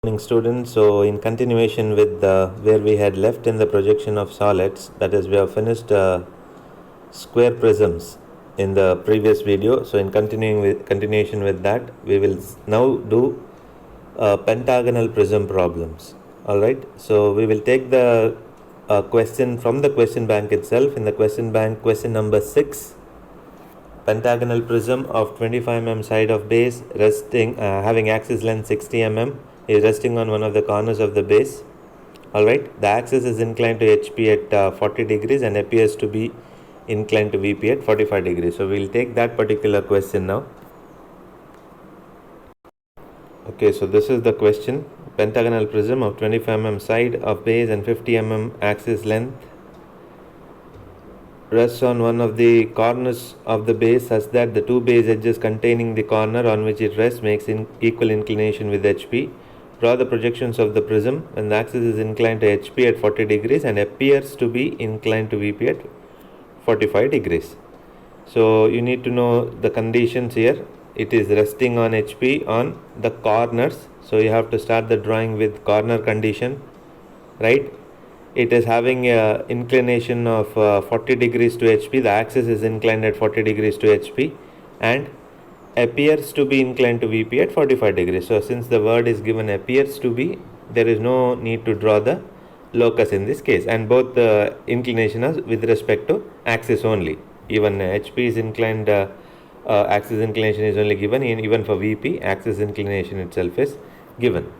Morning students. So in continuation with where we had left in the projection of solids, that is we have finished square prisms in the previous video. So in continuation with that, we will now do pentagonal prism problems. Alright, so we will take the question from the question bank itself. In the question bank, question number 6, pentagonal prism of 25 mm side of base resting having axis length 60 mm is resting on one of the corners of the base. Alright, the axis is inclined to HP at 40 degrees and appears to be inclined to VP at 45 degrees. So we'll take that particular question now. Okay, so this is the question. Pentagonal prism of 25 mm side of base and 50 mm axis length rests on one of the corners of the base such that the two base edges containing the corner on which it rests makes equal inclination with HP. Draw the projections of the prism when the axis is inclined to HP at 40 degrees and appears to be inclined to VP at 45 degrees. So you need to know the conditions here. It is resting on HP on the corners. So you have to start the drawing with corner condition, right? It is having a inclination of 40 degrees to HP. The axis is inclined at 40 degrees to HP and appears to be inclined to VP at 45 degrees. So since the word is given appears to be, there is no need to draw the locus in this case, and both the inclination is with respect to axis only. Even HP is inclined, axis inclination is only given, even for VP axis inclination itself is given.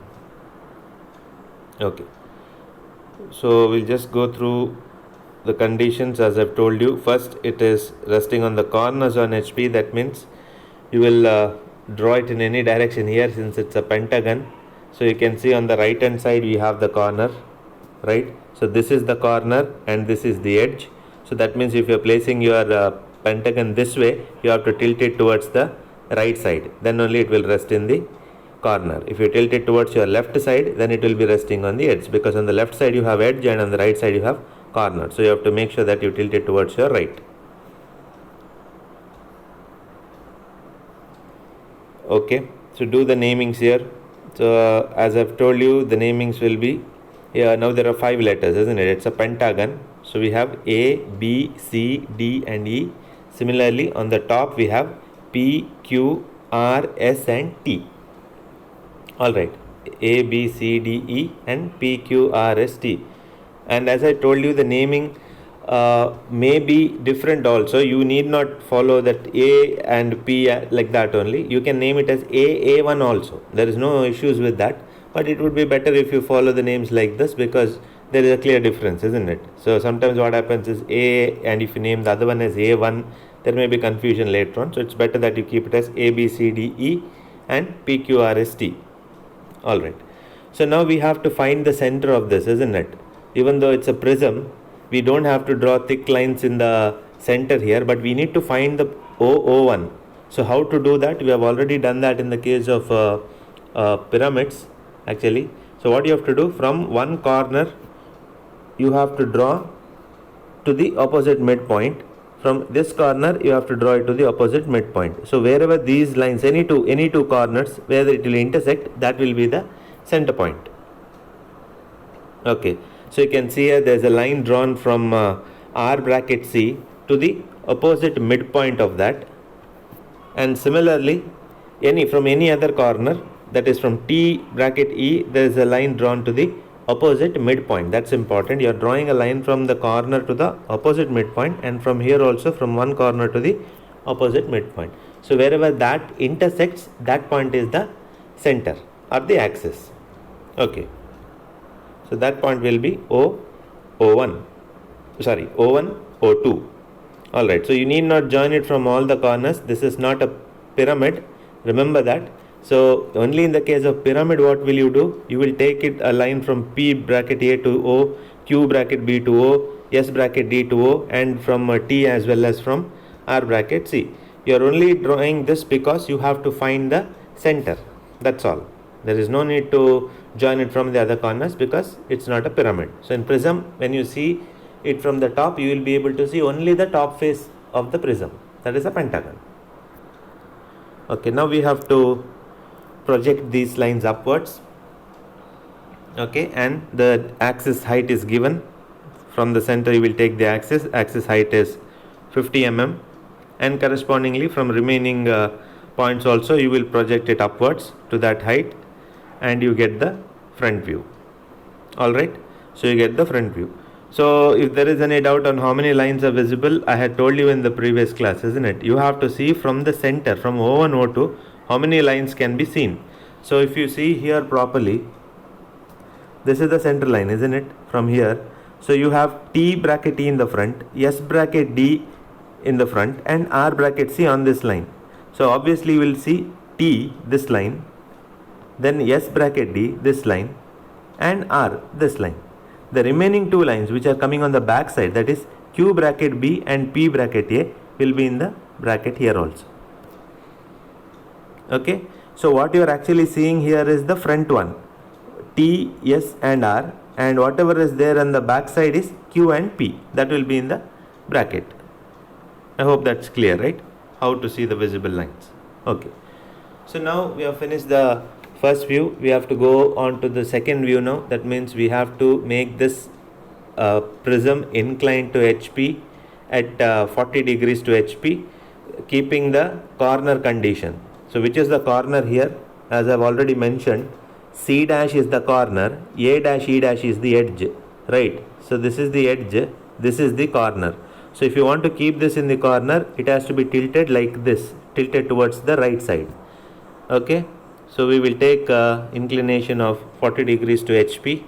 Okay, so we'll just go through the conditions as I've told you. First, it is resting on the corners on HP. That means you will draw it in any direction here since it's a pentagon. So you can see on the right hand side we have the corner, right? So this is the corner and this is the edge. So that means if you're placing your pentagon this way, you have to tilt it towards the right side, then only it will rest in the corner. If you tilt it towards your left side, then it will be resting on the edge, because on the left side you have edge and on the right side you have corner. So you have to make sure that you tilt it towards your right. Okay, so do the namings here. So as I've told you, the namings will be, now there are 5 letters, isn't it? It's a pentagon. So we have A, B, C, D and E. Similarly, on the top we have P, Q, R, S and T. Alright, A, B, C, D, E and P, Q, R, S, T. And as I told you, the naming may be different also. You need not follow that A and P like that only. You can name it as A1 also. There is no issues with that. But it would be better if you follow the names like this, because there is a clear difference, isn't it? So sometimes what happens is A, and if you name the other one as A1, there may be confusion later on. So it's better that you keep it as A, B, C, D, E and P, Q, R, S, T. Alright. So now we have to find the center of this, isn't it? Even though it's a prism, we don't have to draw thick lines in the center here, but we need to find the O1. So how to do that? We have already done that in the case of pyramids actually. So what you have to do, from one corner you have to draw to the opposite midpoint. From this corner you have to draw it to the opposite midpoint. So wherever these lines, any two corners where it will intersect, that will be the center point. Okay, so you can see here there's a line drawn from R bracket C to the opposite midpoint of that, and similarly from any other corner, that is from T bracket E, there is a line drawn to the opposite midpoint. That's important. You are drawing a line from the corner to the opposite midpoint, and from here also from one corner to the opposite midpoint. So wherever that intersects, that point is the center or the axis. Okay, so that point will be O1, O2. Alright, so you need not join it from all the corners. This is not a pyramid, remember that. So only in the case of pyramid, what will you do? You will take it a line from P bracket A to O, Q bracket B to O, S bracket D to O, and from T as well as from R bracket C. You are only drawing this because you have to find the center. That's all. There is no need to join it from the other corners because it's not a pyramid. So in prism, when you see it from the top, you will be able to see only the top face of the prism. That is a pentagon. Okay, now we have to project these lines upwards. Okay, and the axis height is given. From the center you will take the axis height is 50 mm, and correspondingly from remaining points also you will project it upwards to that height, and you get the front view. Alright, so you get the front view. So if there is any doubt on how many lines are visible, I had told you in the previous class, isn't it? You have to see from the center, from O1, O2, how many lines can be seen. So if you see here properly, this is the center line, isn't it? From here, so you have T bracket E in the front, S bracket D in the front, and R bracket C on this line. So obviously you will see T, this line, then S bracket D, this line, and R, this line. The remaining two lines which are coming on the back side, that is Q bracket B and P bracket A, will be in the bracket here also. Okay, so what you are actually seeing here is the front one, T, S and R, and whatever is there on the back side is Q and P, that will be in the bracket. I hope that's clear, right? How to see the visible lines. Okay, so now we have finished the first view. We have to go on to the second view now. That means we have to make this prism inclined to HP at 40 degrees to HP, keeping the corner condition. So which is the corner here? As I have already mentioned, C dash is the corner, A dash E dash is the edge, right? So this is the edge, this is the corner. So if you want to keep this in the corner, it has to be tilted like this, tilted towards the right side. Okay, so we will take inclination of 40 degrees to HP,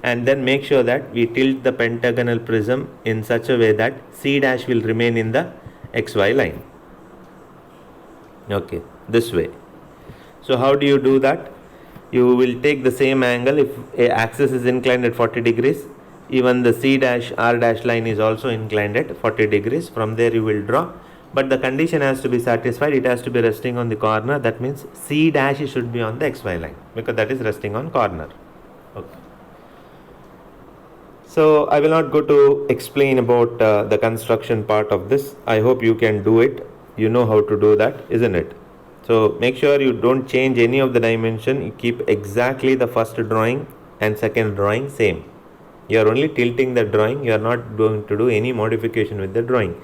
and then make sure that we tilt the pentagonal prism in such a way that C dash will remain in the XY line. Okay, this way. So how do you do that? You will take the same angle. If a axis is inclined at 40 degrees, even the C dash R dash line is also inclined at 40 degrees. From there you will draw, but the condition has to be satisfied. It has to be resting on the corner. That means C dash should be on the XY line, because that is resting on corner. Okay. So I will not go to explain about the construction part of this. I hope you can do it. You know how to do that, isn't it? So make sure you don't change any of the dimension. You keep exactly the first drawing and second drawing same. You are only tilting the drawing. You are not going to do any modification with the drawing.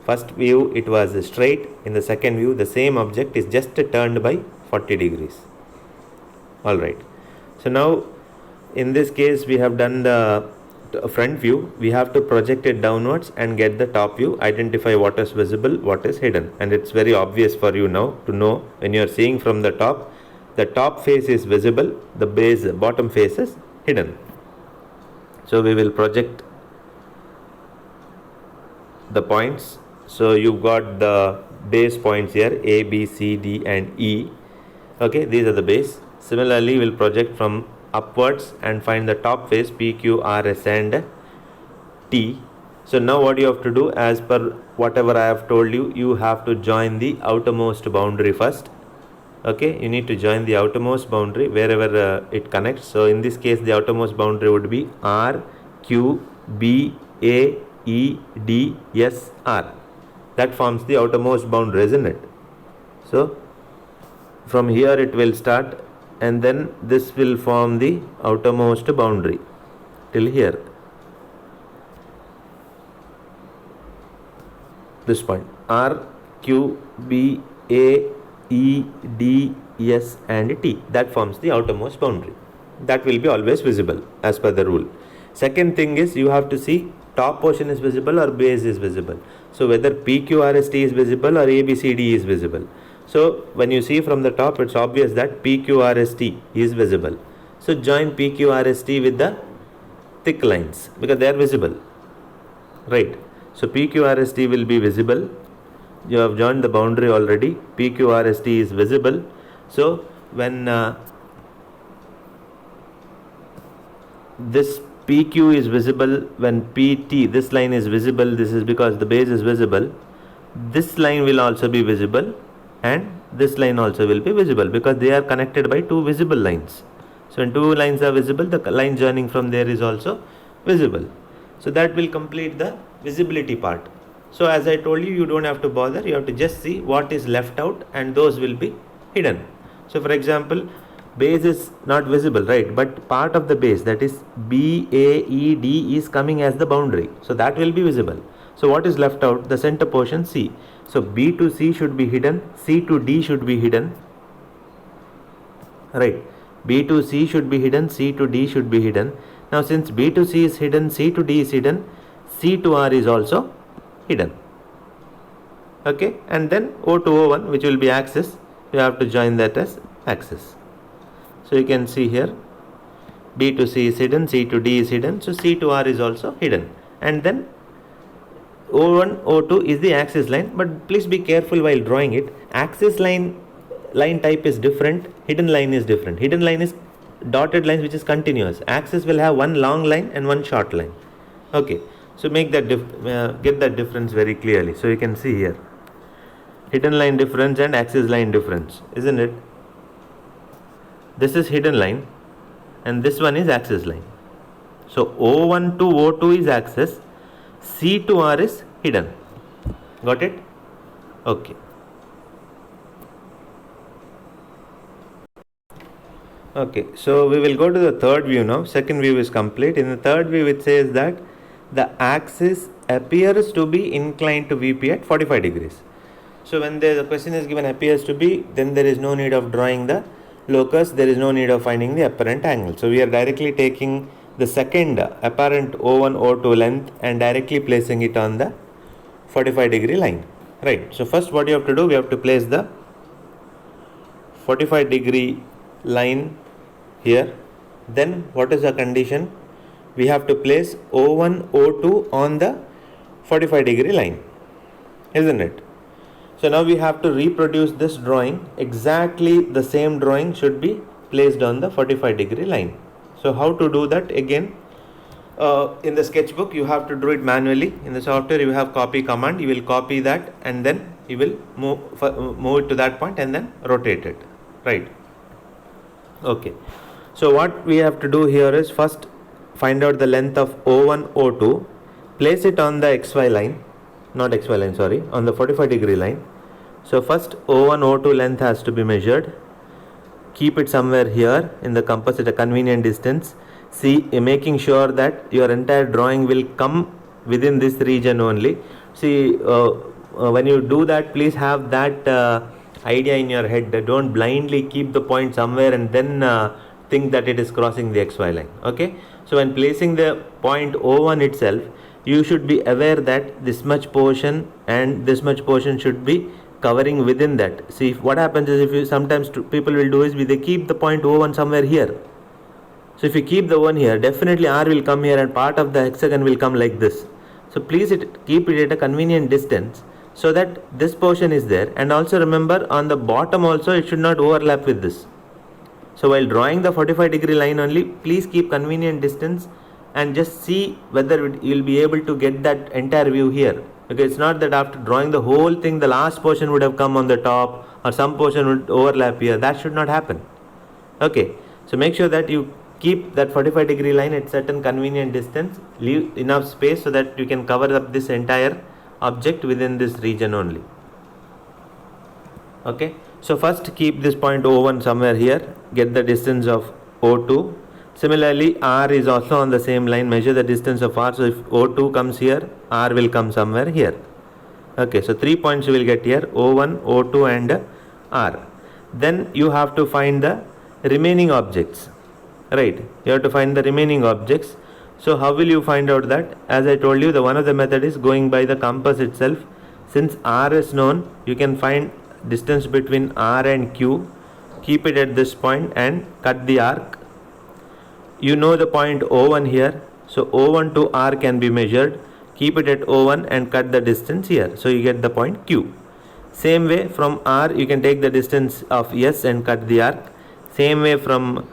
First view it was straight. In the second view the same object is just turned by 40 degrees. Alright. So now in this case we have done the front view. We have to project it downwards and get the top view, identify what is visible, what is hidden, and it's very obvious for you now to know when you are seeing from the top face is visible, the base bottom face is hidden. So we will project the points. So you've got the base points here, A, B, C, D and E. Okay, these are the base. Similarly we'll project from upwards and find the top face, P, Q, R, S and T. So now what you have to do, as per whatever I have told you, you have to join the outermost boundary first. Okay, you need to join the outermost boundary wherever it connects. So in this case the outermost boundary would be R, Q, B, A, E, D, S, R. That forms the outermost boundary, isn't it? So from here it will start, and then this will form the outermost boundary till here, this point. R, Q, B, A, E, D, S and T, that forms the outermost boundary. That will be always visible as per the rule. Second thing is, you have to see top portion is visible or base is visible. So whether P, Q, R, S, T is visible or A, B, C, D is visible. So when you see from the top, it's obvious that P, Q, R, S, T is visible. So join P, Q, R, S, T with the thick lines, because they are visible, right? So P, Q, R, S, T will be visible. You have joined the boundary already. P, Q, R, S, T is visible. So when this PQ is visible, when PT, this line is visible, this is because the base is visible. This line will also be visible, and this line also will be visible, because they are connected by two visible lines. So when two lines are visible, the line joining from there is also visible. So that will complete the visibility part. So as I told you, you don't have to bother. You have to just see what is left out, and those will be hidden. So for example, base is not visible, right? But part of the base, that is BAED, is coming as the boundary, so that will be visible. So what is left out? The center portion C. So B to C should be hidden, C to D should be hidden, right? B to C should be hidden, C to D should be hidden. Now since B to C is hidden, C to D is hidden, C to R is also hidden. Okay, and then O to O1, which will be axis, you have to join that as axis. So you can see here, B to C is hidden, C to D is hidden, so C to R is also hidden. And then O1, O2 is the axis line, but please be careful while drawing it. Axis line type is different, hidden line is different. Hidden line is dotted lines which is continuous. Axis will have one long line and one short line. Okay, so make that get that difference very clearly. So you can see here, hidden line difference and axis line difference, isn't it? This is hidden line and this one is axis line. So O1 to O2 is axis, C to R is hidden. Got it? Okay. Okay, so we will go to the third view now. Second view is complete. In the third view it says that the axis appears to be inclined to VP at 45 degrees. So when the question is given appears to be, then there is no need of drawing the locus, there is no need of finding the apparent angle. So we are directly taking the second apparent O1, O2 length and directly placing it on the 45 degree line. Right. So first what you have to do, we have to place the 45 degree line here. Then what is the condition? We have to place O1, O2 on the 45 degree line, isn't it? So now we have to reproduce this drawing. Exactly the same drawing should be placed on the 45 degree line. So how to do that? Again, in the sketchbook you have to do it manually. In the software you have copy command. You will copy that and then you will move it to that point and then rotate it. Right. Okay. So what we have to do here is first find out the length of O1, O2. Place it on the XY line. Not XY line, sorry, on the 45 degree line. So first O1, O2 length has to be measured. Keep it somewhere here in the compass at a convenient distance. See, making sure that your entire drawing will come within this region only. See, when you do that, please have that idea in your head. Don't blindly keep the point somewhere and then think that it is crossing the XY line. Okay. So when placing the point O1 itself, you should be aware that this much portion and this much portion should be covering within that. See, what happens is, if you sometimes people will do is they keep the point O1 somewhere here. So if you keep the one here, definitely R will come here and part of the hexagon will come like this. So please keep it at a convenient distance so that this portion is there. And also remember, on the bottom also it should not overlap with this. So while drawing the 45 degree line only, please keep convenient distance and just see whether you will be able to get that entire view here. Okay, it's not that after drawing the whole thing, the last portion would have come on the top or some portion would overlap here. That should not happen. Okay, so make sure that you keep that 45 degree line at certain convenient distance. Leave enough space so that you can cover up this entire object within this region only. Okay, so first keep this point O1 somewhere here. Get the distance of O2. Similarly, R is also on the same line. Measure the distance of R. So if O2 comes here, R will come somewhere here. Okay, so 3 points you will get here, O1, O2 and R. Then you have to find the remaining objects. Right, you have to find the remaining objects. So how will you find out that? As I told you, the one of the method is going by the compass itself. Since R is known, you can find distance between R and Q. Keep it at this point and cut the arc. You know the point O1 here, so O1 to R can be measured. Keep it at O1 and cut the distance here, so you get the point Q. Same way from R you can take the distance of S and cut the arc. Same way from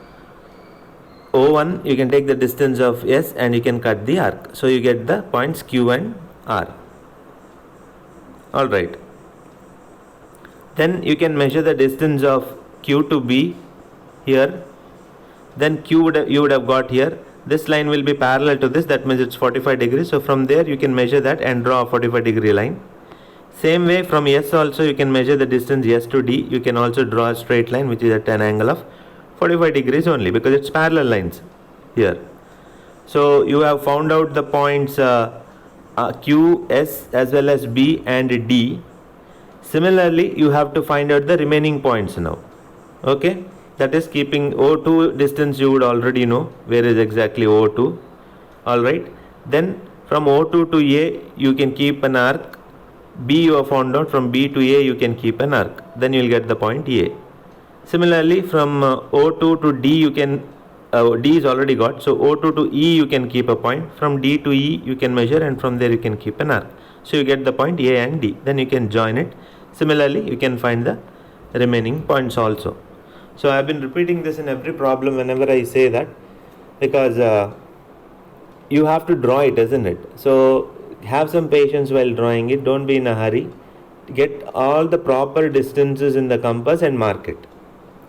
O1 you can take the distance of S and you can cut the arc, so you get the points Q and R. Alright, then you can measure the distance of Q to B here. Then Q you would have got here. This line will be parallel to this, that means it's 45 degrees. So from there you can measure that and draw a 45 degree line. Same way from S also you can measure the distance S to D. You can also draw a straight line which is at an angle of 45 degrees only, because it's parallel lines here. So you have found out the points Q, S as well as B and D. Similarly, you have to find out the remaining points now. Okay, that is keeping O2 distance, you would already know where is exactly O2. Alright, then from O2 to A you can keep an arc. B you have found out, from B to A you can keep an arc, then you will get the point A. Similarly, from O2 to D you can D is already got, so O2 to E you can keep a point, from D to E you can measure, and from there you can keep an arc. So you get the point A and D, then you can join it. Similarly, you can find the remaining points also. So I have been repeating this in every problem whenever I say that, because you have to draw it, isn't it? So have some patience while drawing it, don't be in a hurry. Get all the proper distances in the compass and mark it.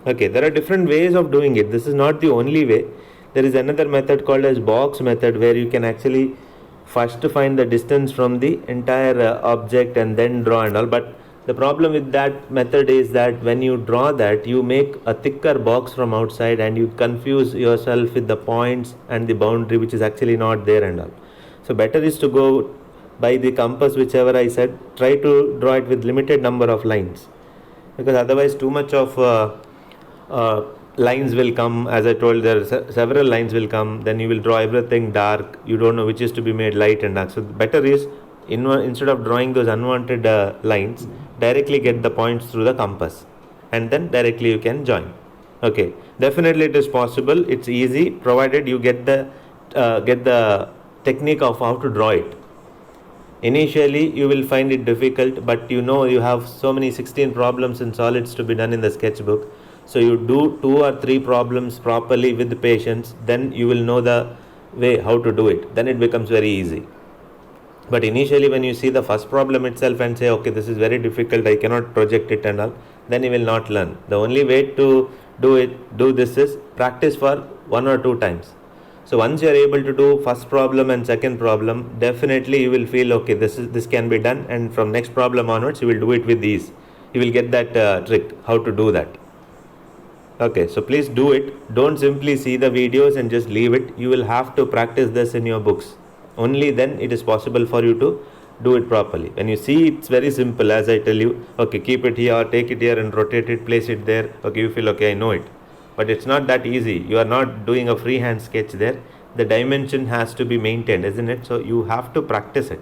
Okay, there are different ways of doing it. This is not the only way. There is another method called as box method, where you can actually first find the distance from the entire object and then draw and all. But the problem with that method is that when you draw that, you make a thicker box from outside and you confuse yourself with the points and the boundary, which is actually not there and all. So better is to go by the compass, whichever I said. Try to draw it with limited number of lines, because otherwise too much of lines will come. As I told, there are several lines will come, then you will draw everything dark, you don't know which is to be made light and dark. So better is, instead of drawing those unwanted lines, directly get the points through the compass, and then directly you can join. Okay, definitely it is possible, it's easy, provided you get the technique of how to draw it. Initially you will find it difficult, but you know you have so many 16 problems in solids to be done in the sketchbook. So you do 2 or 3 problems properly with patience, then you will know the way how to do it, then it becomes very easy. But initially when you see the first problem itself and say, okay, this is very difficult, I cannot project it and all, then you will not learn. The only way to do this is practice for 1 or 2 times. So once you are able to do first problem and second problem, definitely you will feel, okay, this can be done, and from next problem onwards you will do it with ease. You will get that trick how to do that. Okay, so please do it. Don't simply see the videos and just leave it. You will have to practice this in your books. Only then it is possible for you to do it properly. When you see, it's very simple, as I tell you, okay, keep it here, take it here and rotate it, place it there. Okay, you feel, okay, I know it. But it's not that easy. You are not doing a freehand sketch there. The dimension has to be maintained, isn't it? So you have to practice it.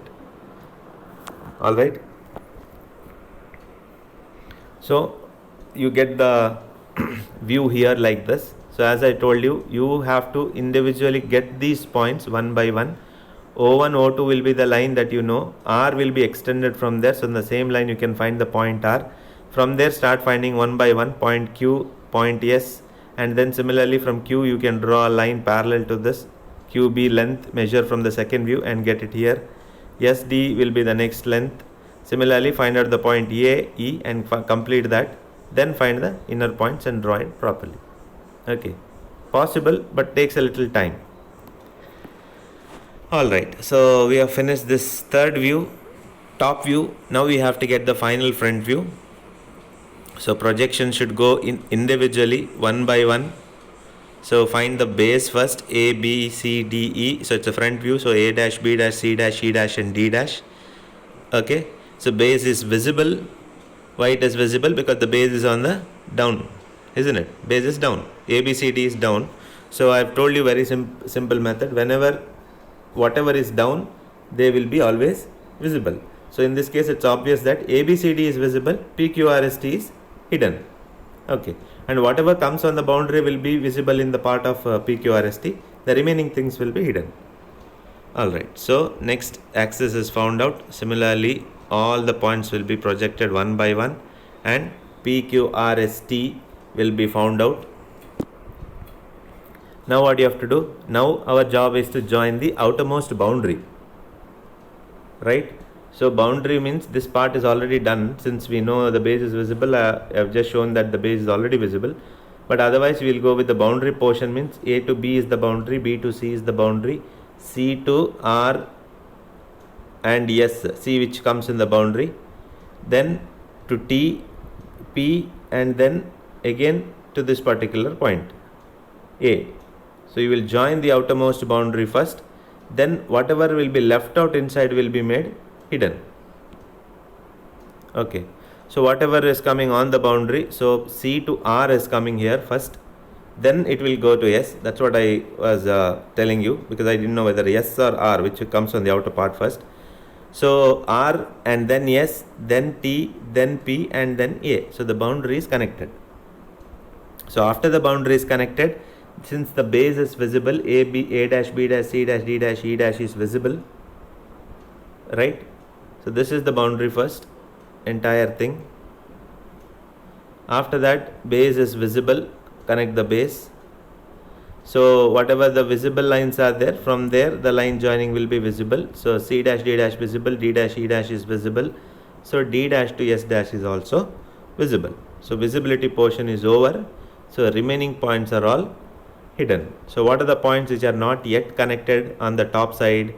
Alright. So you get the view here like this. So as I told you, you have to individually get these points one by one. O1, O2 will be the line that you know. R will be extended from there. So in the same line you can find the point R. From there start finding one by one point Q, point S, and then similarly from Q you can draw a line parallel to this. QB length, measure from the second view and get it here. SD will be the next length. Similarly find out the point A, E and complete that. Then find the inner points and draw it properly. Okay, possible but takes a little time. Alright, so we have finished this third view, top view. Now we have to get the final front view. So projection should go in individually one by one. So find the base first, A, B, C, D, E. So it's a front view. So A dash, B dash, C dash, E dash and D dash. Okay, so base is visible. Why it is visible? Because the base is on the down, isn't it? Base is down. A, B, C, D is down. So I have told you very simple method. Whenever whatever is down, they will be always visible. So in this case, it's obvious that ABCD is visible, PQRST is hidden. Okay, and whatever comes on the boundary will be visible in the part of PQRST. The remaining things will be hidden. Alright, so next axis is found out. Similarly, all the points will be projected one by one and PQRST will be found out. Now what you have to do? Now our job is to join the outermost boundary. Right? So boundary means this part is already done. Since we know the base is visible, I have just shown that the base is already visible. But otherwise we will go with the boundary portion, means A to B is the boundary, B to C is the boundary, C to R and S, C which comes in the boundary, then to T, P and then again to this particular point A. So you will join the outermost boundary first, then whatever will be left out inside will be made hidden. Okay, so whatever is coming on the boundary, so C to R is coming here first, then it will go to S. That's what I was telling you, because I didn't know whether S or R, which comes on the outer part first. So R and then S, then T, then P, and then A. So the boundary is connected. So after the boundary is connected, since the base is visible, A, B, A dash, B dash, C dash, D dash, E dash is visible, right? So this is the boundary first, entire thing. After that, base is visible, connect the base. So whatever the visible lines are there, from there the line joining will be visible. So C dash, D dash visible, D dash, E dash is visible. So D dash to S dash is also visible. So visibility portion is over. So remaining points are all hidden. So what are the points which are not yet connected on the top side?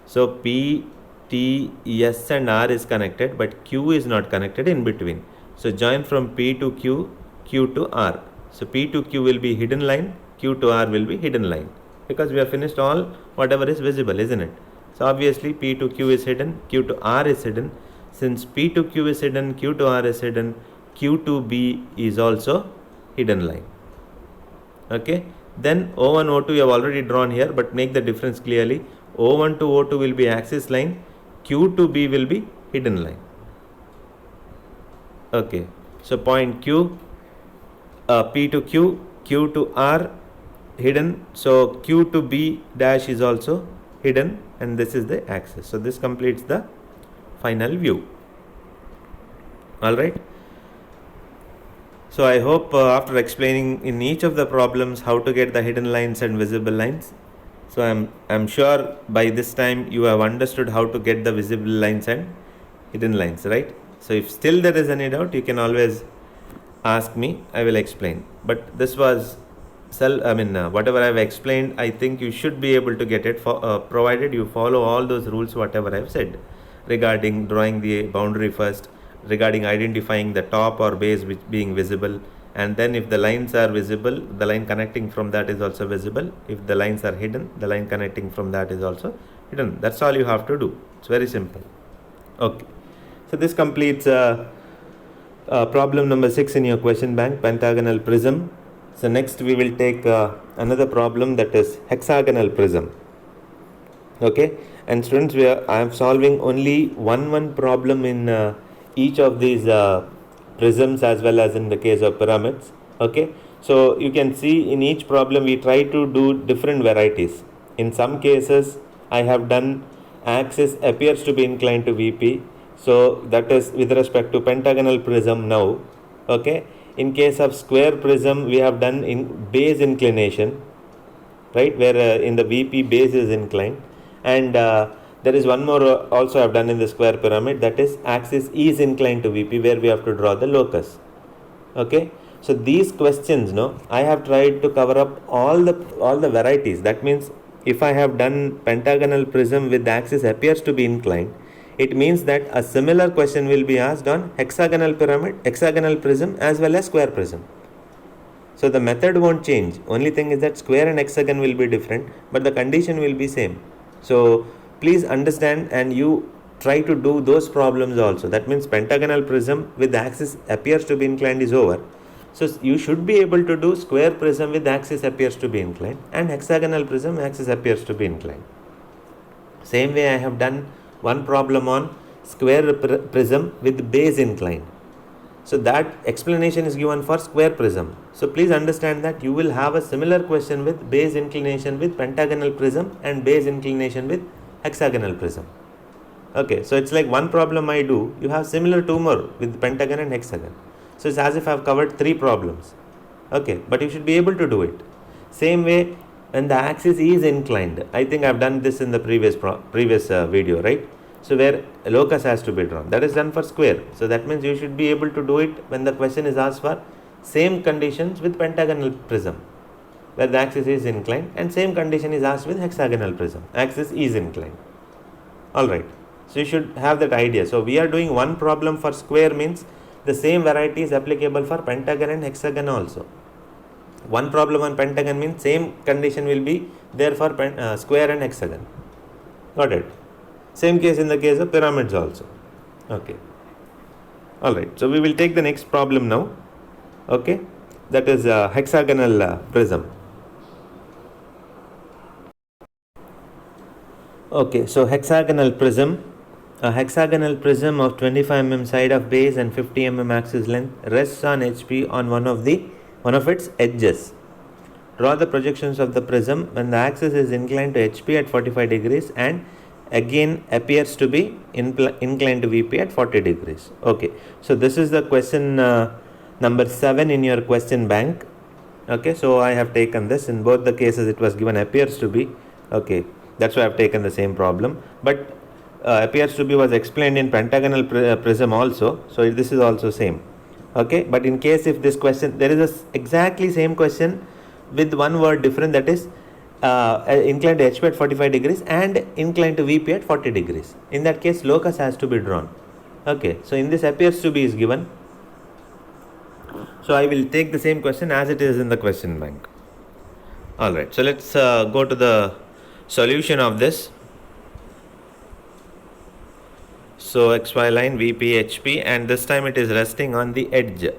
So P, T, S and R is connected, but Q is not connected in between. So join from P to Q, Q to R. So P to Q will be hidden line, Q to R will be hidden line, because we have finished all whatever is visible, isn't it? So obviously P to Q is hidden, Q to R is hidden. Since P to Q is hidden, Q to R is hidden, Q to B is also hidden line. Okay, then O1, O2 you have already drawn here, but make the difference clearly. O1 to O2 will be axis line, Q to B will be hidden line. Okay, so point Q, P to Q, Q to R hidden, so Q to B dash is also hidden, and this is the axis. So this completes the final view. Alright. So I hope after explaining in each of the problems how to get the hidden lines and visible lines, so I'm sure by this time you have understood how to get the visible lines and hidden lines, right? So if still there is any doubt, you can always ask me, I will explain. But this was whatever I have explained, I think you should be able to get it, provided you follow all those rules whatever I have said regarding drawing the boundary first, regarding identifying the top or base which being visible, and then if the lines are visible, the line connecting from that is also visible. If the lines are hidden, the line connecting from that is also hidden. That's all you have to do. It's very simple. Okay, so this completes problem number 6 in your question bank, pentagonal prism. So next we will take another problem, that is hexagonal prism. Okay, and students, I am solving only one problem in each of these prisms as well as in the case of pyramids. Okay, so you can see in each problem we try to do different varieties. In some cases I have done axis appears to be inclined to VP, so that is with respect to pentagonal prism now. Okay, in case of square prism we have done in base inclination, right, where in the VP base is inclined, and there is one more also I have done in the square pyramid, that is axis E is inclined to VP, where we have to draw the locus. Okay, so these questions, I have tried to cover up all the varieties. That means if I have done pentagonal prism with the axis appears to be inclined, it means that a similar question will be asked on hexagonal prism as well as square prism. So the method won't change. Only thing is that square and hexagon will be different, but the condition will be same. So please understand, and you try to do those problems also. That means pentagonal prism with the axis appears to be inclined is over. So you should be able to do square prism with the axis appears to be inclined, and hexagonal prism axis appears to be inclined. Same way I have done one problem on square prism with base inclined. So that explanation is given for square prism. So please understand that you will have a similar question with base inclination with pentagonal prism and base inclination with hexagonal prism. Okay, so it's like one problem I do, you have similar two more with pentagon and hexagon. So it's as if I have covered 3 problems. Okay, but you should be able to do it. Same way, when the axis is inclined, I think I have done this in the previous video, right? So where a locus has to be drawn, that is done for square. So that means you should be able to do it when the question is asked for same conditions with pentagonal prism, where the axis is inclined, and same condition is asked with hexagonal prism, axis is inclined. Alright, so you should have that idea. So we are doing one problem for square, means the same variety is applicable for pentagon and hexagon also. One problem on pentagon means same condition will be there for square and hexagon. Got it? Same case in the case of pyramids also. Okay. Alright, so we will take the next problem now. Okay, that is a hexagonal prism. Okay, so hexagonal prism. A hexagonal prism of 25 mm side of base and 50 mm axis length rests on HP on one of its edges. Draw the projections of the prism when the axis is inclined to HP at 45 degrees and again appears to be inclined to VP at 40 degrees. Okay, so this is the question number 7 in your question bank. Okay, so I have taken this. In both the cases it was given appears to be. Okay, that's why I have taken the same problem, but appears to be was explained in pentagonal prism also, so this is also same. Okay, but in case if this question, there is a exactly same question with one word different, that is inclined to HP at 45 degrees and inclined to VP at 40 degrees. In that case locus has to be drawn. Okay, so in this appears to be is given, so I will take the same question as it is in the question bank. Alright, so let's go to the solution of this. So XY line VP HP, and this time it is resting on the edge.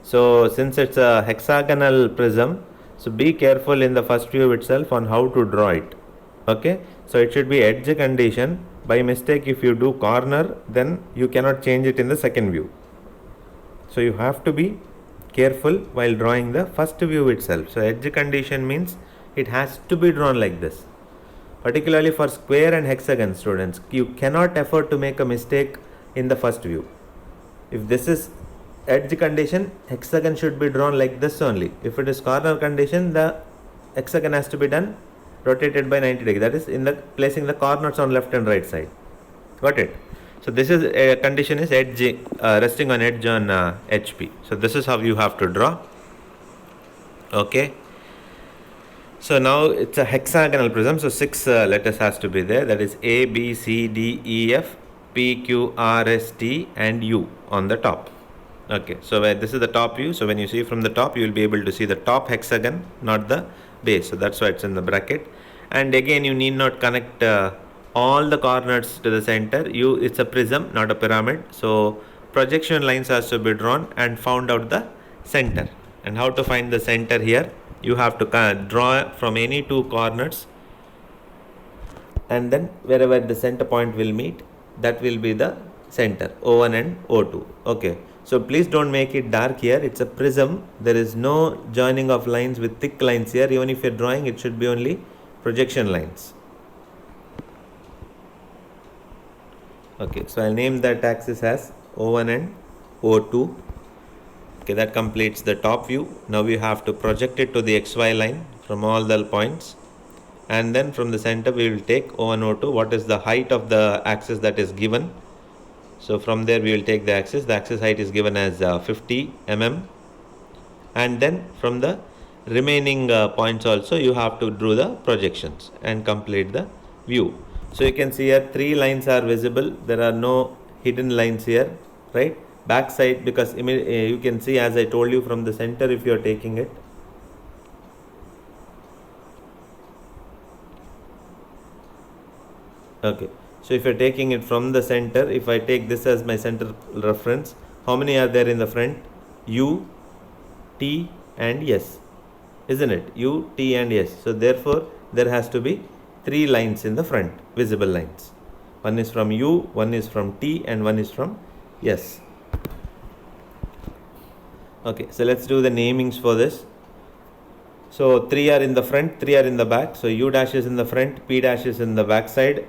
So since it's a hexagonal prism, so be careful in the first view itself on how to draw it. Okay, so it should be edge condition. By mistake if you do corner, then you cannot change it in the second view. So you have to be careful while drawing the first view itself. So edge condition means it has to be drawn like this. Particularly for square and hexagon students, you cannot afford to make a mistake in the first view. If this is edge condition, hexagon should be drawn like this only. If it is corner condition, the hexagon has to be done rotated by 90 degrees. That is in the placing the corners on left and right side. Got it? So this is a condition is edge resting on edge on HP. So this is how you have to draw. Okay. So now it's a hexagonal prism. So 6 letters has to be there. That is A, B, C, D, E, F, P, Q, R, S, T and U on the top. Okay, so this is the top view. So when you see from the top, you will be able to see the top hexagon, not the base. So that's why it's in the bracket. And again, you need not connect all the corners to the center. It's a prism, not a pyramid. So projection lines has to be drawn and found out the center. And how to find the center here? You have to draw from any two corners, and then wherever the center point will meet, that will be the center, O1 and O2. Okay, so please don't make it dark here. It's a prism. There is no joining of lines with thick lines here. Even if you're drawing, it should be only projection lines. Okay, so I'll name that axis as O1 and O2. Okay, that completes the top view. Now we have to project it to the XY line from all the points, and then from the center we will take O1, O2. What is the height of the axis that is given? So from there we will take the axis. The axis height is given as 50 mm, and then from the remaining points also you have to draw the projections and complete the view. So you can see here 3 lines are visible. There are no hidden lines here, right? Back side, because you can see, as I told you, from the center if you are taking it. Okay, so if you are taking it from the center, if I take this as my center reference, how many are there in the front? U, T and S, isn't it? U, T and S. So therefore there has to be 3 lines in the front, visible lines. One is from U, one is from T and one is from S. Okay, so let's do the namings for this. So 3 are in the front, 3 are in the back. So U dash is in the front, P dash is in the back side,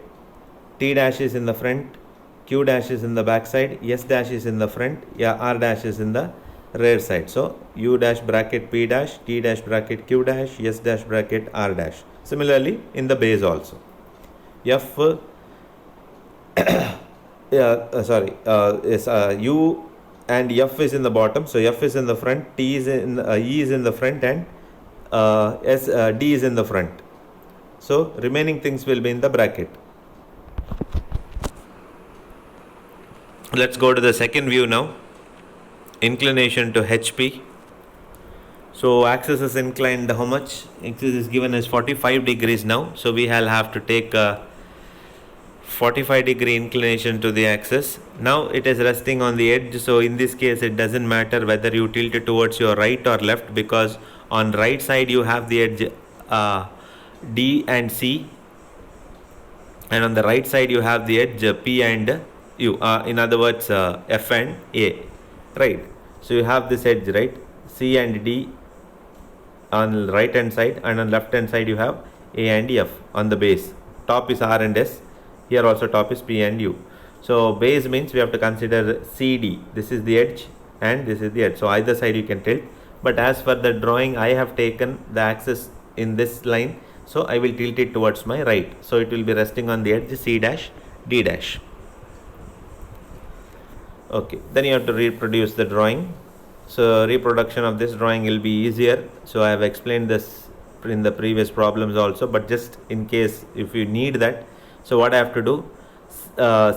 T dash is in the front, Q dash is in the back side, S dash is in the front, R dash is in the rear side. So U dash bracket P dash, T dash bracket Q dash, S dash bracket R dash. Similarly in the base also. F U and F is in the bottom, so F is in the front, T is in E is in the front, and D is in the front. So remaining things will be in the bracket. Let's go to the second view now. Inclination to HP. So axis is inclined how much? Axis is given as 45 degrees now. So we will have to take a 45 degree inclination to the axis. Now it is resting on the edge. So in this case it doesn't matter whether you tilt it towards your right or left, because on right side you have the edge D and C, and on the right side you have the edge P and U, in other words F and A, right? So you have this edge, right? C and D on right hand side, and on left hand side you have A and F on the base. Top is R and S, here also top is P and U. So base means we have to consider CD, this is the edge and this is the edge, so either side you can tilt. But as for the drawing, I have taken the axis in this line, so I will tilt it towards my right, so it will be resting on the edge C dash D dash. Okay, then you have to reproduce the drawing. So reproduction of this drawing will be easier. So I have explained this in the previous problems also, but just in case if you need that, so what I have to do,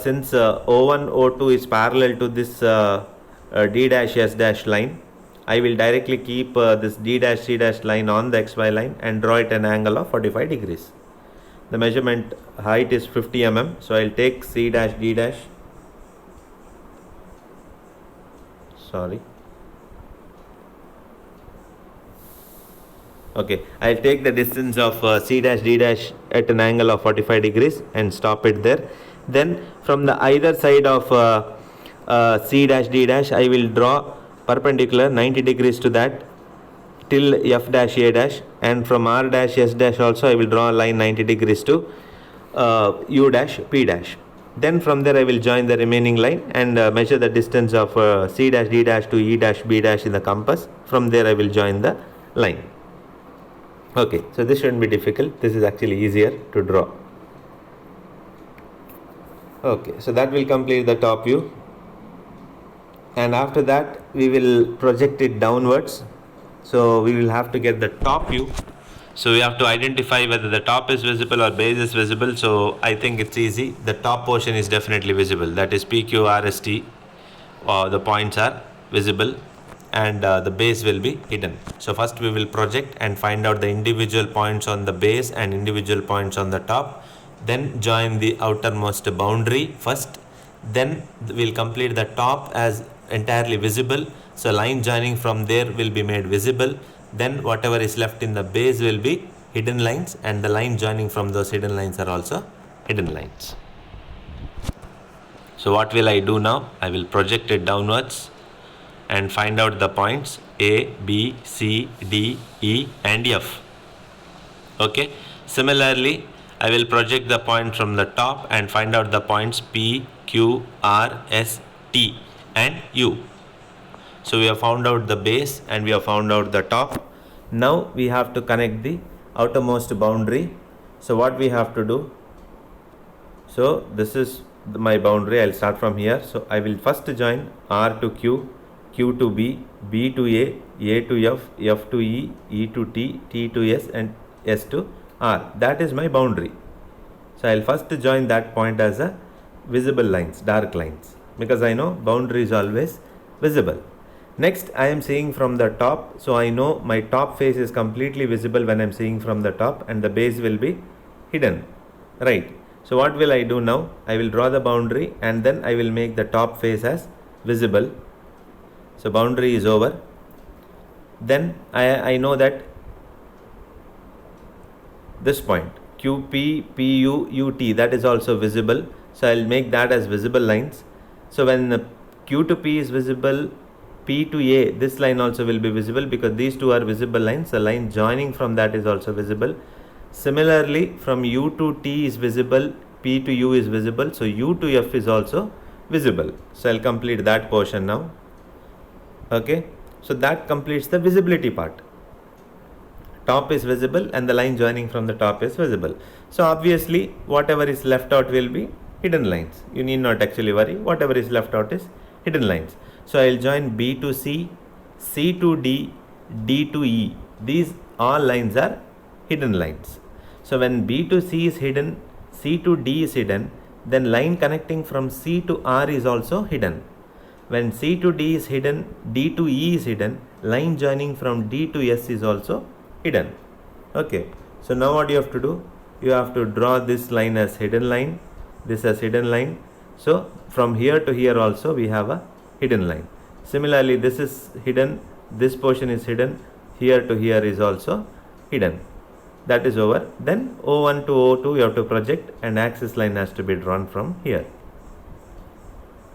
since O1 O2 is parallel to this D dash S dash line, I will directly keep this D dash C dash line on the XY line and draw it an angle of 45 degrees. The measurement height is 50 mm, so I will take C dash D dash, okay, I will take the distance of C dash D dash at an angle of 45 degrees and stop it there. Then from the either side of C dash D dash, I will draw perpendicular 90 degrees to that till F dash A dash, and from R dash S dash also I will draw a line 90 degrees to U dash P dash. Then from there I will join the remaining line and measure the distance of C dash D dash to E dash B dash in the compass. From there I will join the line. Okay, so this shouldn't be difficult. This is actually easier to draw. Okay, so that will complete the top view, and after that we will project it downwards. So we will have to get the top view. So we have to identify whether the top is visible or base is visible. So I think it's easy. The top portion is definitely visible. That is P, Q, R, S, T. The points are visible, and the base will be hidden. So first we will project and find out the individual points on the base and individual points on the top. Then join the outermost boundary first. Then we'll complete the top as entirely visible. So line joining from there will be made visible. Then whatever is left in the base will be hidden lines, and the line joining from those hidden lines are also hidden lines. So what will I do now? I will project it downwards and find out the points A, B, C, D, E and F. Okay. Similarly, I will project the point from the top and find out the points P, Q, R, S, T and U. So we have found out the base and we have found out the top. Now we have to connect the outermost boundary. So what we have to do? So this is my boundary. I'll start from here. So I will first join R to Q, Q to B, B to A to F, F to E, E to T, T to S and S to R. That is my boundary. So I'll first join that point as a visible lines, dark lines, because I know boundary is always visible. Next, I am seeing from the top, so I know my top face is completely visible when I am seeing from the top, and the base will be hidden, right? So what will I do now? I will draw the boundary and then I will make the top face as visible. So boundary is over. Then I know that this point QP, PU, UT, that is also visible. So I will make that as visible lines. So when Q to P is visible, P to A, this line also will be visible because these two are visible lines. The line joining from that is also visible. Similarly, from U to T is visible, P to U is visible. So U to F is also visible. So I'll complete that portion now. Okay. So that completes the visibility part. Top is visible and the line joining from the top is visible. So obviously whatever is left out will be hidden lines. You need not actually worry. Whatever is left out is hidden lines. So I will join B to C, C to D, D to E. These all lines are hidden lines. So when B to C is hidden, C to D is hidden, then line connecting from C to R is also hidden. When C to D is hidden, D to E is hidden, line joining from D to S is also hidden. Okay, so now what you have to do? You have to draw this line as hidden line, this as hidden line. So from here to here also we have a hidden line. Similarly, this is hidden, this portion is hidden, here to here is also hidden. That is over. Then O1 to O2 you have to project, and axis line has to be drawn from here.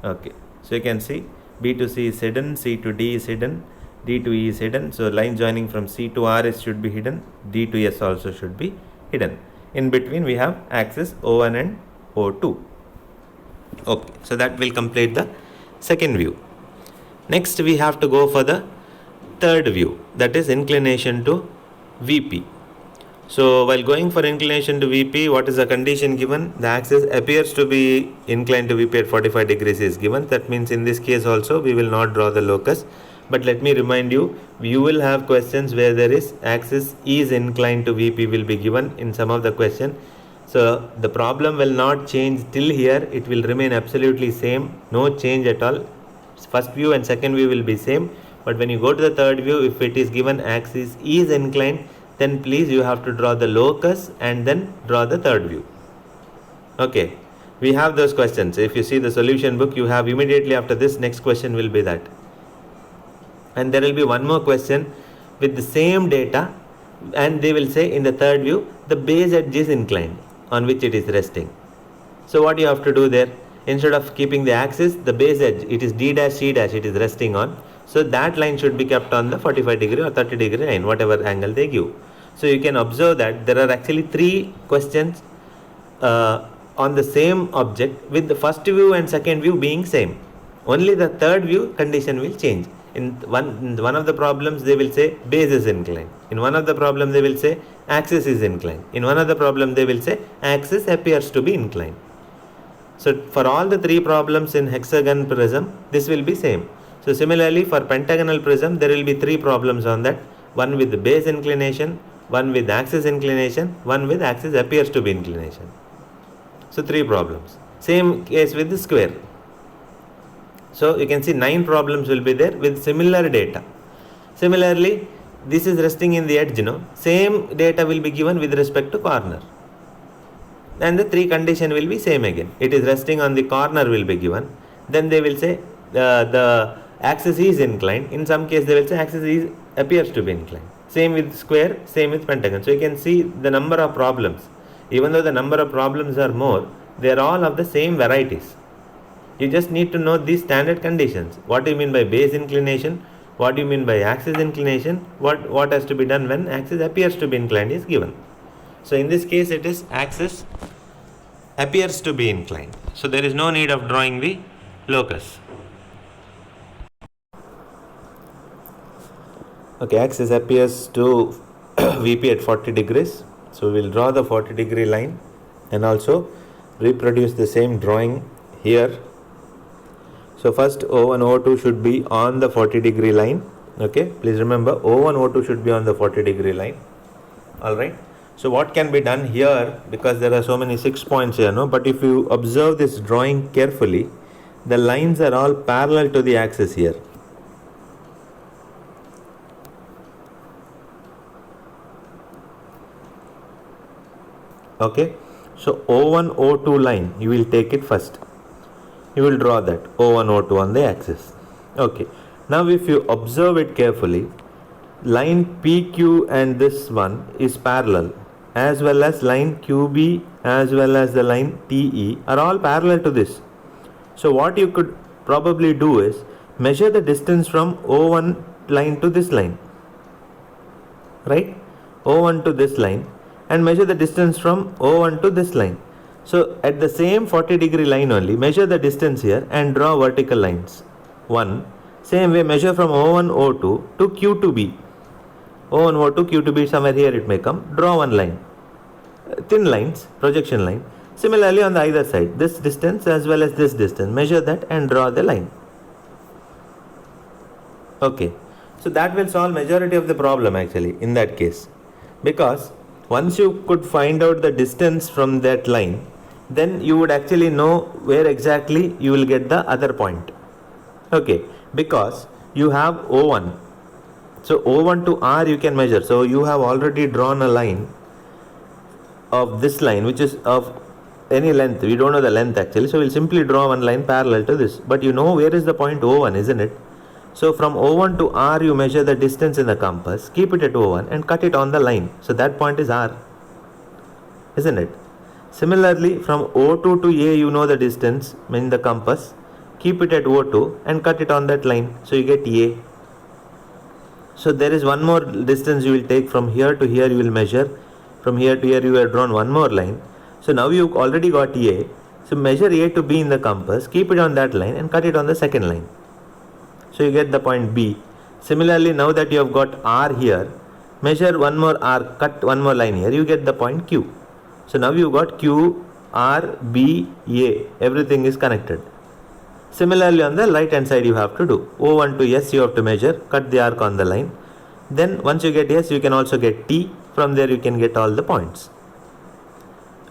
Okay, so you can see B to C is hidden, C to D is hidden, D to E is hidden. So line joining from C to R should be hidden, D to S also should be hidden. In between we have axis O1 and O2. Okay, so that will complete the second view. Next we have to go for the third view, that is inclination to VP. So while going for inclination to VP, what is the condition given? The axis appears to be inclined to VP at 45 degrees is given. That means in this case also we will not draw the locus. But let me remind you, you will have questions where there is axis is inclined to VP will be given in some of the question. So the problem will not change till here. It will remain absolutely same. No change at all. First view and second view will be same. But when you go to the third view, if it is given axis is inclined, then please you have to draw the locus and then draw the third view. Okay, we have those questions. If you see the solution book, you have immediately after this, next question will be that. And there will be one more question with the same data, and they will say in the third view, the base edge is inclined on which it is resting. So what you have to do there, instead of keeping the axis, the base edge, it is D dash C dash, it is resting on. So that line should be kept on the 45 degree or 30 degree line, whatever angle they give. So you can observe that there are actually 3 questions on the same object with the first view and second view being same. Only the third view condition will change. In one of the problems they will say base is inclined. In one of the problems they will say axis is inclined. In one of the problems they will say axis appears to be inclined. So for all the 3 problems in hexagon prism, this will be same. So similarly for pentagonal prism, there will be 3 problems on that. One with the base inclination, one with axis inclination, one with axis appears to be inclination. So 3 problems. Same case with the square. So you can see 9 problems will be there with similar data. Similarly, this is resting in the edge, same data will be given with respect to corner. And the 3 condition will be same again. It is resting on the corner will be given. Then they will say the axis is inclined. In some case they will say axis is appears to be inclined. Same with square, same with pentagon. So you can see the number of problems. Even though the number of problems are more, they are all of the same varieties. You just need to know these standard conditions. What do you mean by base inclination? What do you mean by axis inclination? What has to be done when axis appears to be inclined is given. So in this case it is axis appears to be inclined. So there is no need of drawing the locus. Okay, axis appears to VP at 40 degrees. So we will draw the 40 degree line and also reproduce the same drawing here. So first O1, O2 should be on the 40 degree line. Okay, please remember O1, O2 should be on the 40 degree line. Alright. So what can be done here, because there are so many 6 points here, but if you observe this drawing carefully, the lines are all parallel to the axis here. Okay, so O1, O2 line, you will take it first. You will draw that O1, O2 on the axis. Okay, now if you observe it carefully, line PQ and this one is parallel, as well as line QB as well as the line TE are all parallel to this. So what you could probably do is measure the distance from O1 line to this line, right? O1 to this line, and measure the distance from O1 to this line. So at the same 40 degree line only, measure the distance here and draw vertical lines. 1. Same way measure from O1, O2 to Q to B. O1, O2, Q to B, somewhere here it may come. Draw one line. Thin lines, projection line. Similarly on the either side, this distance as well as this distance, measure that and draw the line. Okay. So that will solve majority of the problem actually in that case. Because once you could find out the distance from that line, then you would actually know where exactly you will get the other point. Okay, because you have O1. So O1 to R you can measure. So you have already drawn a line of this line, which is of any length. We don't know the length actually, so we'll simply draw one line parallel to this. But you know where is the point O1, isn't it? So from O1 to R you measure the distance in the compass, keep it at O1 and cut it on the line. So that point is R, isn't it? Similarly, from O2 to A you know the distance in the compass, keep it at O2 and cut it on that line. So you get A. So there is one more distance you will take from here to here, you will measure. From here to here you have drawn one more line. So now you already got A. So measure A to B in the compass, keep it on that line and cut it on the second line. So you get the point B. Similarly, now that you have got R here, measure one more R, cut one more line here, you get the point Q. So now you got Q, R, B, A. Everything is connected. Similarly, on the right hand side you have to do O1 to S you have to measure, cut the arc on the line. Then once you get S you can also get T. From there you can get all the points.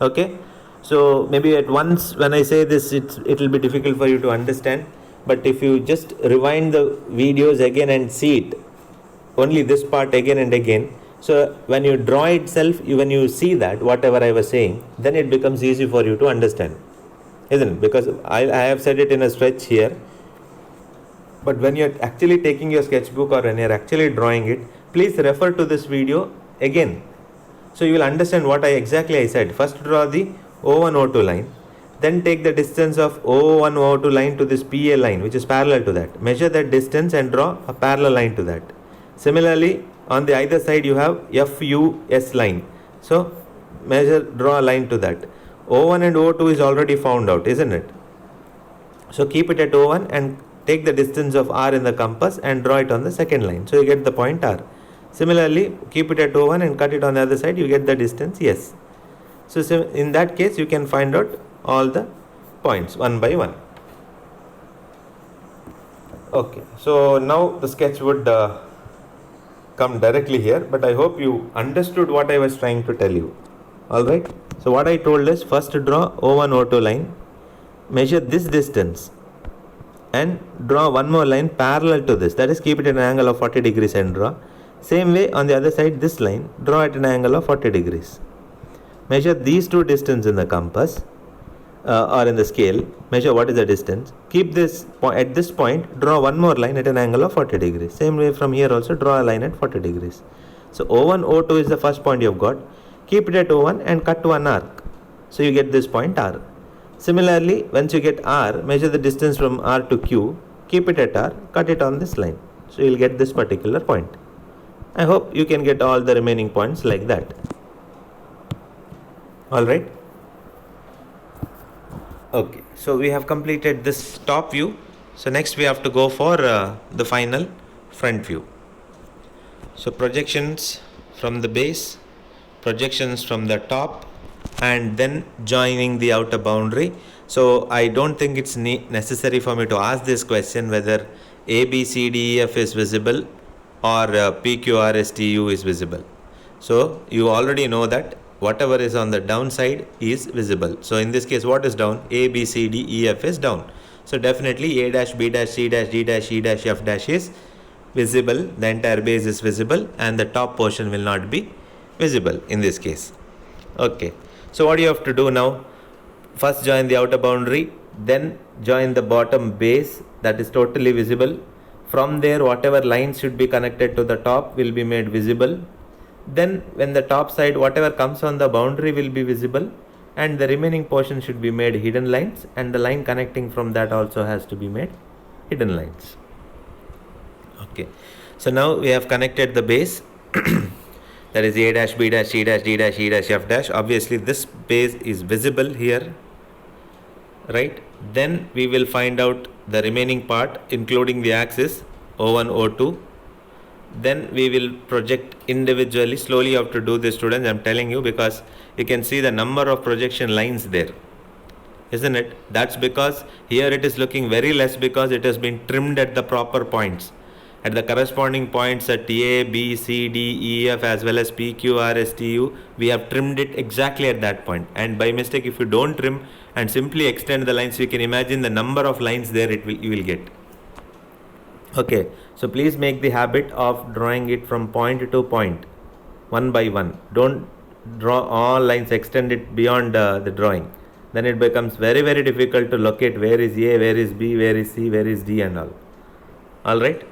Okay, so maybe at once when I say this it will be difficult for you to understand, but if you just rewind the videos again and see it, only this part again and again, so when you draw itself, when you see that whatever I was saying, then it becomes easy for you to understand, isn't it? Because I have said it in a stretch here, but when you're actually taking your sketchbook or when you're actually drawing it, please refer to this video again, so you will understand what I said. First draw the O1 O2 line, then take the distance of O1 O2 line to this PA line which is parallel to that, measure that distance and draw a parallel line to that. Similarly, on the either side you have FUS line, so draw a line to that. O1 and O2 is already found out, isn't it? So keep it at O1 and take the distance of R in the compass and draw it on the second line, so you get the point R. Similarly, keep it at O1 and cut it on the other side, you get the distance S. So in that case you can find out all the points one by one. Okay, so now the sketch would come directly here, but I hope you understood what I was trying to tell you. Alright, so what I told is first draw O1 O2 line, measure this distance and draw one more line parallel to this, that is keep it at an angle of 40 degrees and draw. Same way on the other side this line, draw at an angle of 40 degrees. Measure these two distances in the compass or in the scale, measure what is the distance, keep this at this point, draw one more line at an angle of 40 degrees. Same way from here also draw a line at 40 degrees. So O1 O2 is the first point you have got, keep it at O1 and cut one arc, so you get this point R. Similarly, once you get R, measure the distance from R to Q, keep it at R, cut it on this line, so you will get this particular point. I hope you can get all the remaining points like that. Alright. Okay, so we have completed this top view. So next we have to go for the final front view. So projections from the base, projections from the top, and then joining the outer boundary. So I don't think it's necessary for me to ask this question whether A, B, C, D, E, F is visible or P, Q, R, S, T, U is visible. So you already know that whatever is on the downside is visible. So in this case, what is down? A, B, C, D, E, F is down. So definitely A dash, B dash, C dash, D dash, E dash, F dash is visible. The entire base is visible and the top portion will not be visible in this case. Okay. So what you have to do now? First join the outer boundary, then join the bottom base that is totally visible. From there, whatever lines should be connected to the top will be made visible. Then when the top side, whatever comes on the boundary will be visible, and the remaining portion should be made hidden lines, and the line connecting from that also has to be made hidden lines. Okay, so now we have connected the base that is A dash, B dash, C dash, D dash, E dash, F dash. Obviously this base is visible here, right? Then we will find out the remaining part including the axis O1, O2. Then we will project individually. Slowly you have to do this, students, I'm telling you, because you can see the number of projection lines there, isn't it? That's because here it is looking very less because it has been trimmed at the proper points. At the corresponding points at A, B, C, D, E, F as well as P, Q, R, S, T, U, we have trimmed it exactly at that point. And by mistake, if you don't trim and simply extend the lines, you can imagine the number of lines there you will get. Okay, so please make the habit of drawing it from point to point, one by one. Don't draw all lines, extend it beyond the drawing. Then it becomes very difficult to locate where is A, where is B, where is C, where is D and all. Alright,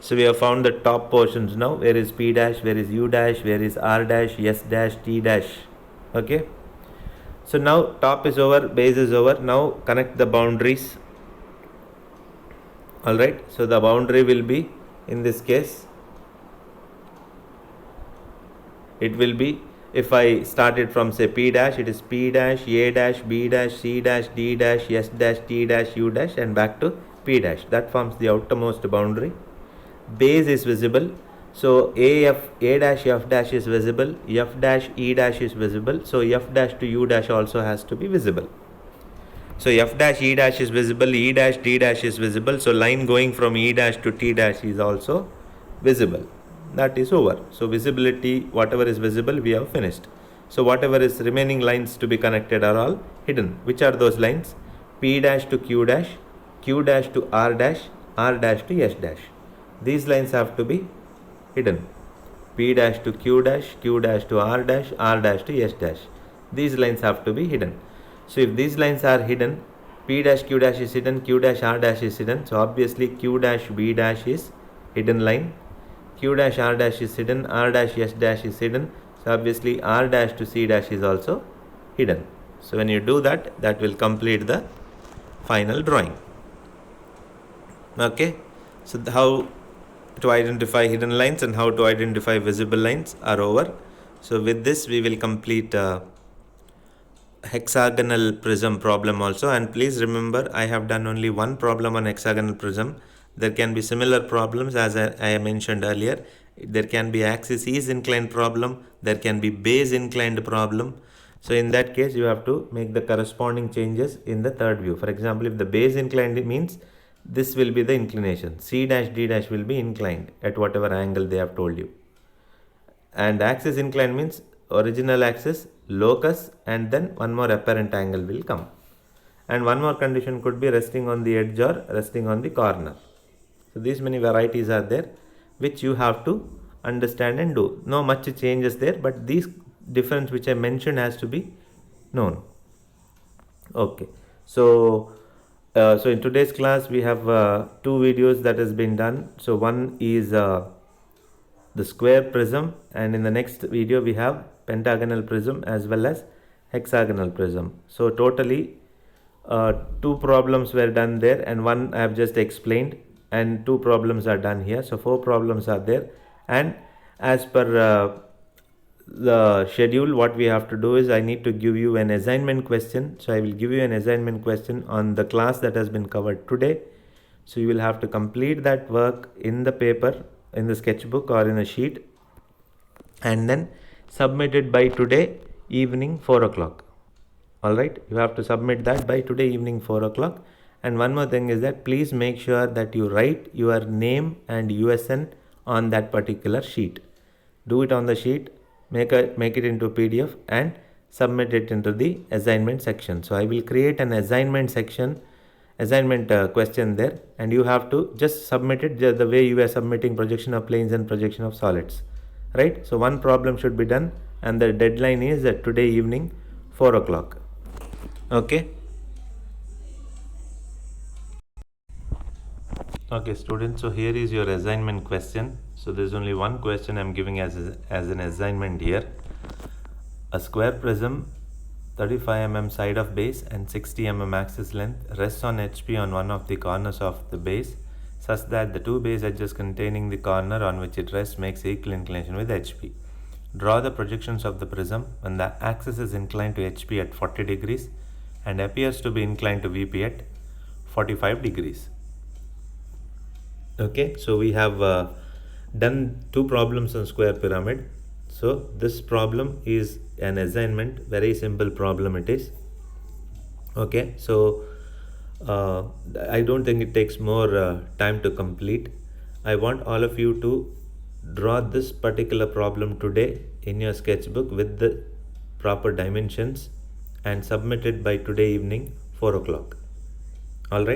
so we have found the top portions now. Where is P dash, where is U dash, where is R dash, S dash, T dash. Okay, so now top is over, base is over. Now connect the boundaries. Alright, so the boundary will be, in this case, it will be, if I start it from say P dash, it is P dash, A dash, B dash, C dash, D dash, S dash, T dash, U dash and back to P dash. That forms the outermost boundary. Base is visible. So A dash F dash is visible, F dash E dash is visible. So F dash to U dash also has to be visible. So F dash E dash is visible, E dash D dash is visible. So line going from E dash to T dash is also visible. That is over. So visibility, whatever is visible, we have finished. So whatever is remaining lines to be connected are all hidden. Which are those lines? P dash to Q dash to R dash to S dash. These lines have to be hidden. P dash to Q dash to R dash to S dash. These lines have to be hidden. So if these lines are hidden, P dash Q dash is hidden, Q dash R dash is hidden. So obviously Q dash B dash is hidden line. Q dash R dash is hidden, R dash S dash is hidden. So obviously R dash to C dash is also hidden. So when you do that, that will complete the final drawing. Okay, so how to identify hidden lines and how to identify visible lines are over. So with this we will complete hexagonal prism problem also. And please remember, I have done only one problem on hexagonal prism. There can be similar problems as I mentioned earlier. There can be axis is inclined problem, there can be base inclined problem. So in that case you have to make the corresponding changes in the third view. For example, if the base inclined, it means this will be the inclination. C dash D dash will be inclined at whatever angle they have told you. And axis inclined means original axis, locus, and then one more apparent angle will come. And one more condition could be resting on the edge or resting on the corner. So these many varieties are there which you have to understand and do. No much changes there, but these difference which I mentioned has to be known. Okay, so so in today's class we have two videos that has been done. So one is the square prism, and in the next video we have pentagonal prism as well as hexagonal prism. So totally two problems were done there and one I have just explained, and two problems are done here. So four problems are there, and as per the schedule, what we have to do is I need to give you an assignment question. So I will give you an assignment question on the class that has been covered today. So you will have to complete that work in the paper, in the sketchbook or in a sheet, and then submit it by today evening 4 o'clock. Alright, you have to submit that by today evening 4 o'clock. And one more thing is that please make sure that you write your name and USN on that particular sheet. Do it on the sheet, make it into PDF and submit it into the assignment section. So I will create an assignment section, assignment question there, and you have to just submit it the way you are submitting projection of planes and projection of solids, right? So one problem should be done, and the deadline is today evening 4 o'clock. Okay. Okay students, so here is your assignment question. So there's only one question I'm giving as an assignment here. A square prism, 35 mm side of base and 60 mm axis length, rests on HP on one of the corners of the base such that the two base edges containing the corner on which it rests makes equal inclination with HP. Draw the projections of the prism when the axis is inclined to HP at 40 degrees and appears to be inclined to VP at 45 degrees. Okay, so we have done two problems on square pyramid. So this problem is an assignment, very simple problem it is. Okay, so I don't think it takes more time to complete. I want all of you to draw this particular problem today in your sketchbook with the proper dimensions and submit it by today evening 4 o'clock. All right.